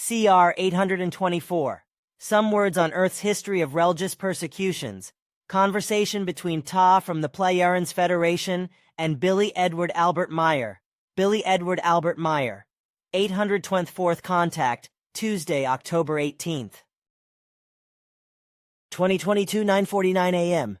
CR 824. Some Words on Earth's History of Relgious Persecutions. Conversation between Ptaah from the Plejaren's Federation and Billy Edward Albert Meier. Billy Edward Albert Meier. 800-20th Contact, Tuesday, October 18th. 2022, 9:49 a.m.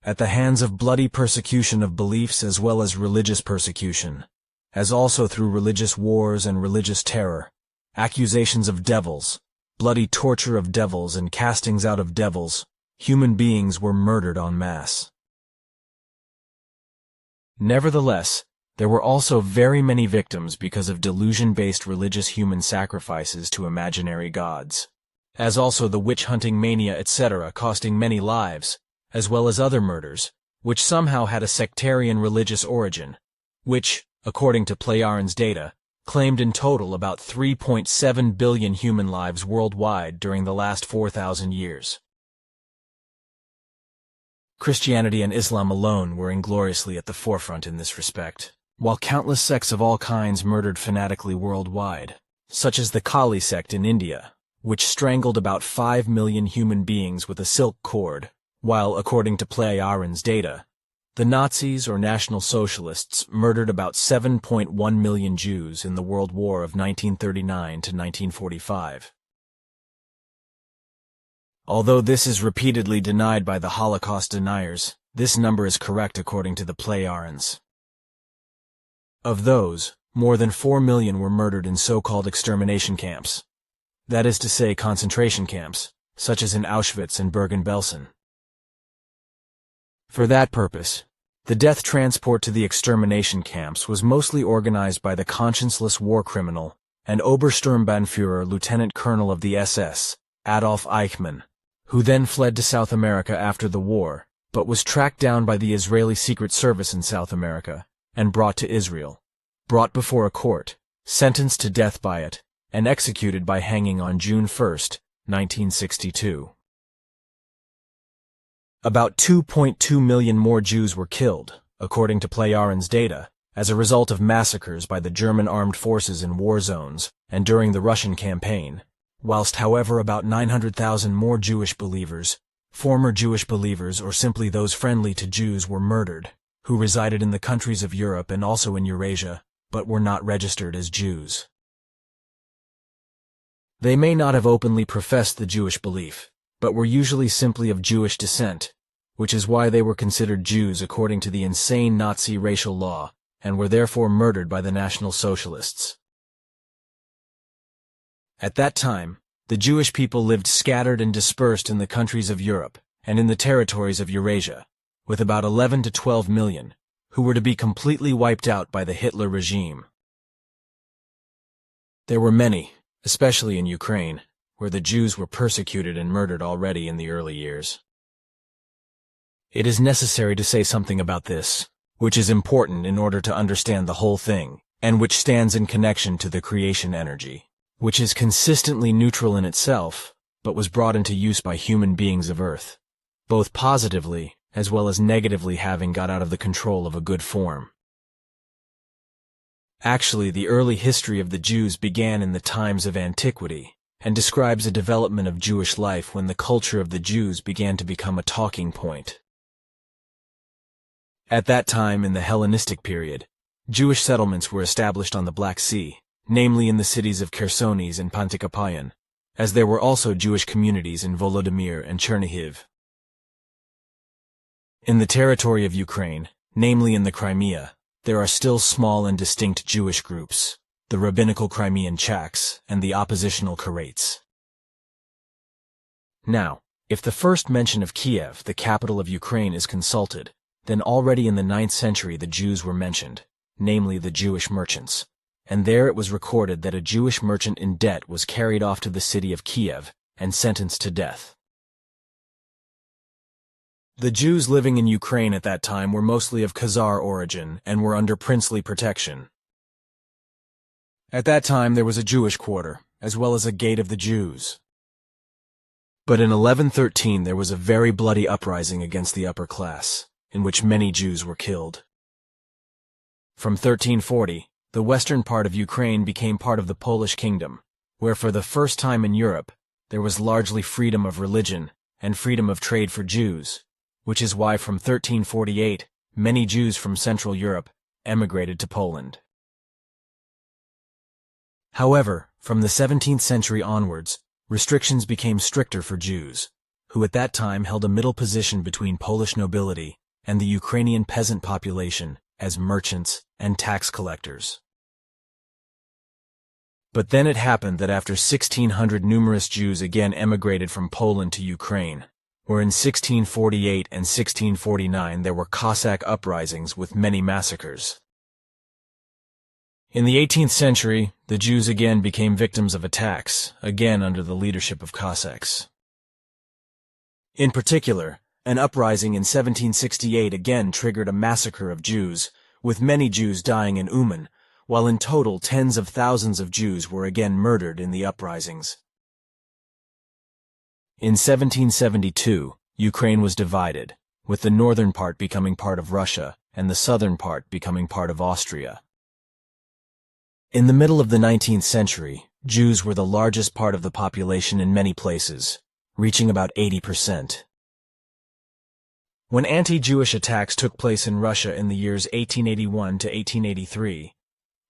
At the hands of bloody persecution of beliefs as well as religious persecution, as also through religious wars and religious terror, accusations of devils, bloody torture of devils and castings out of devils, human beings were murdered en masse. Nevertheless, there were also very many victims because of delusion-based religious human sacrifices to imaginary gods, as also the witch-hunting mania etc. costing many lives, as well as other murders, which somehow had a sectarian-religious origin, which, according to Plejaren's data, claimed in total about 3.7 billion human lives worldwide during the last 4,000 years. Christianity and Islam alone were ingloriously at the forefront in this respect, while countless sects of all kinds murdered fanatically worldwide, such as the Kali sect in India, which strangled about 5 million human beings with a silk cord, while, according to Plejaren's data, the Nazis or National Socialists murdered about 7.1 million Jews in the World War of 1939 to 1945. Although this is repeatedly denied by the Holocaust deniers, this number is correct according to the Plejarens. Of those, more than 4 million were murdered in so-called extermination camps. That is to say, concentration camps, such as in Auschwitz and Bergen-Belsen. For that purpose, the death transport to the extermination camps was mostly organized by the conscienceless war criminal and Obersturmbannführer Lieutenant Colonel of the SS, Adolf Eichmann, who then fled to South America after the war, but was tracked down by the Israeli Secret Service in South America and brought to Israel, brought before a court, sentenced to death by it, and executed by hanging on June 1, 1962. About 2.2 million more Jews were killed, according to Plejaren's data, as a result of massacres by the German armed forces in war zones and during the Russian campaign, whilst however about 900,000 more Jewish believers, former Jewish believers or simply those friendly to Jews were murdered, who resided in the countries of Europe and also in Eurasia, but were not registered as Jews. They may not have openly professed the Jewish belief, but were usually simply of Jewish descent, which is why they were considered Jews according to the insane Nazi racial law, and were therefore murdered by the National Socialists. At that time, the Jewish people lived scattered and dispersed in the countries of Europe and in the territories of Eurasia, with about 11 to 12 million, who were to be completely wiped out by the Hitler regime. There were many, especially in Ukraine, where the Jews were persecuted and murdered already in the early years. It is necessary to say something about this, which is important in order to understand the whole thing, and which stands in connection to the creation energy, which is consistently neutral in itself, but was brought into use by human beings of Earth, both positively as well as negatively having got out of the control of a good form. Actually, the early history of the Jews began in the times of antiquity, and describes a development of Jewish life when the culture of the Jews began to become a talking point. At that time, in the Hellenistic period, Jewish settlements were established on the Black Sea, namely in the cities of Chersonis and Pantikapayan, as there were also Jewish communities in Volodymyr and Chernihiv. In the territory of Ukraine, namely in the Crimea, there are still small and distinct Jewish groups, the rabbinical Crimean Chaks, and the oppositional Karaites. Now, if the first mention of Kiev, the capital of Ukraine, is consulted, then already in the 9th century the Jews were mentioned, namely the Jewish merchants, and there it was recorded that a Jewish merchant in debt was carried off to the city of Kiev and sentenced to death. The Jews living in Ukraine at that time were mostly of Khazar origin and were under princely protection. At that time there was a Jewish quarter, as well as a gate of the Jews. But in 1113 there was a very bloody uprising against the upper class, in which many Jews were killed. From 1340, the western part of Ukraine became part of the Polish kingdom, where for the first time in Europe, there was largely freedom of religion and freedom of trade for Jews, which is why from 1348, many Jews from Central Europe emigrated to Poland. However, from the 17th century onwards, restrictions became stricter for Jews, who at that time held a middle position between Polish nobility and the Ukrainian peasant population as merchants and tax collectors. But then it happened that after 1600 numerous Jews again emigrated from Poland to Ukraine, where in 1648 and 1649 there were Cossack uprisings with many massacres. In the 18th century, the Jews again became victims of attacks, again under the leadership of Cossacks. In particular, an uprising in 1768 again triggered a massacre of Jews, with many Jews dying in Uman, while in total tens of thousands of Jews were again murdered in the uprisings. In 1772, Ukraine was divided, with the northern part becoming part of Russia and the southern part becoming part of Austria. In the middle of the 19th century, Jews were the largest part of the population in many places, reaching about 80%. When anti-Jewish attacks took place in Russia in the years 1881 to 1883,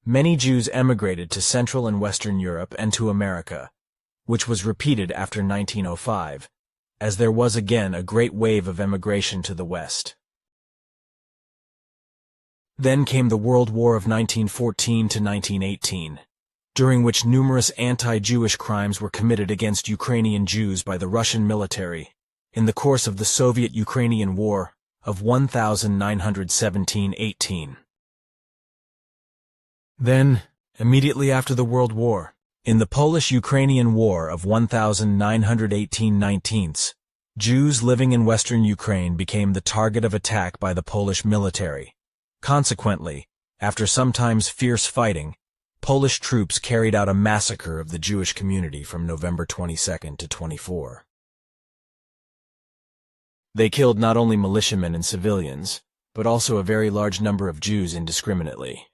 many Jews emigrated to Central and Western Europe and to America, which was repeated after 1905, as there was again a great wave of emigration to the West. Then came the World War of 1914 to 1918, during which numerous anti-Jewish crimes were committed against Ukrainian Jews by the Russian military in the course of the Soviet-Ukrainian War of 1917–18. Then, immediately after the World War, in the Polish-Ukrainian War of 1918–19, Jews living in western Ukraine became the target of attack by the Polish military. Consequently, after sometimes fierce fighting, Polish troops carried out a massacre of the Jewish community from November 22 to 24. They killed not only militiamen and civilians, but also a very large number of Jews indiscriminately.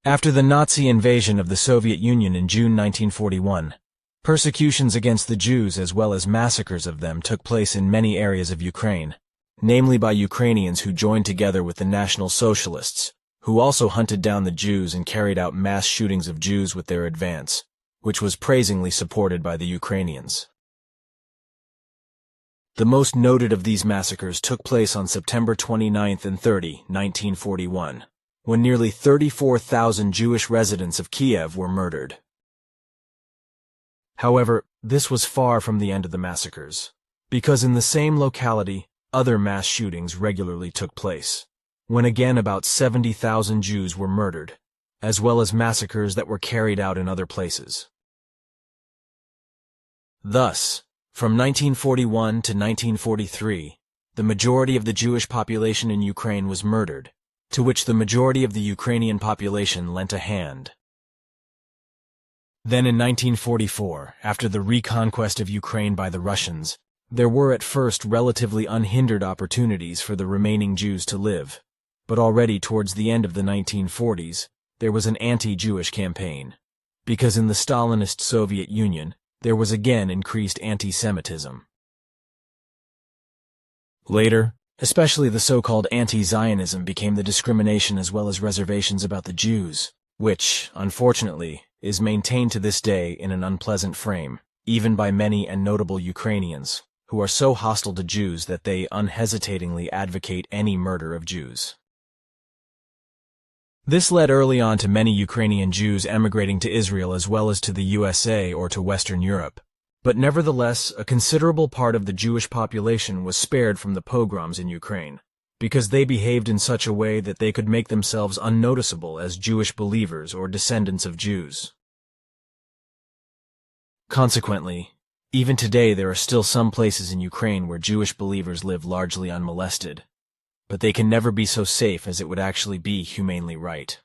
After the Nazi invasion of the Soviet Union in June 1941, persecutions against the Jews as well as massacres of them took place in many areas of Ukraine, namely by Ukrainians who joined together with the National Socialists, who also hunted down the Jews and carried out mass shootings of Jews with their advance, which was praisingly supported by the Ukrainians. The most noted of these massacres took place on September 29 and 30, 1941, when nearly 34,000 Jewish residents of Kiev were murdered. However, this was far from the end of the massacres, because in the same locality, other mass shootings regularly took place, when again about 70,000 Jews were murdered, as well as massacres that were carried out in other places. Thus, from 1941 to 1943, the majority of the Jewish population in Ukraine was murdered, to which the majority of the Ukrainian population lent a hand. Then in 1944, after the reconquest of Ukraine by the Russians, there were at first relatively unhindered opportunities for the remaining Jews to live, but already towards the end of the 1940s, there was an anti-Jewish campaign, because in the Stalinist Soviet Union, there was again increased anti-Semitism. Later, especially the so-called anti-Zionism became the discrimination as well as reservations about the Jews, which, unfortunately, is maintained to this day in an unpleasant frame, even by many and notable Ukrainians, who are so hostile to Jews that they unhesitatingly advocate any murder of Jews. This led early on to many Ukrainian Jews emigrating to Israel as well as to the USA or to Western Europe. But nevertheless, a considerable part of the Jewish population was spared from the pogroms in Ukraine, because they behaved in such a way that they could make themselves unnoticeable as Jewish believers or descendants of Jews. Consequently, even today there are still some places in Ukraine where Jewish believers live largely unmolested, but they can never be so safe as it would actually be humanely right.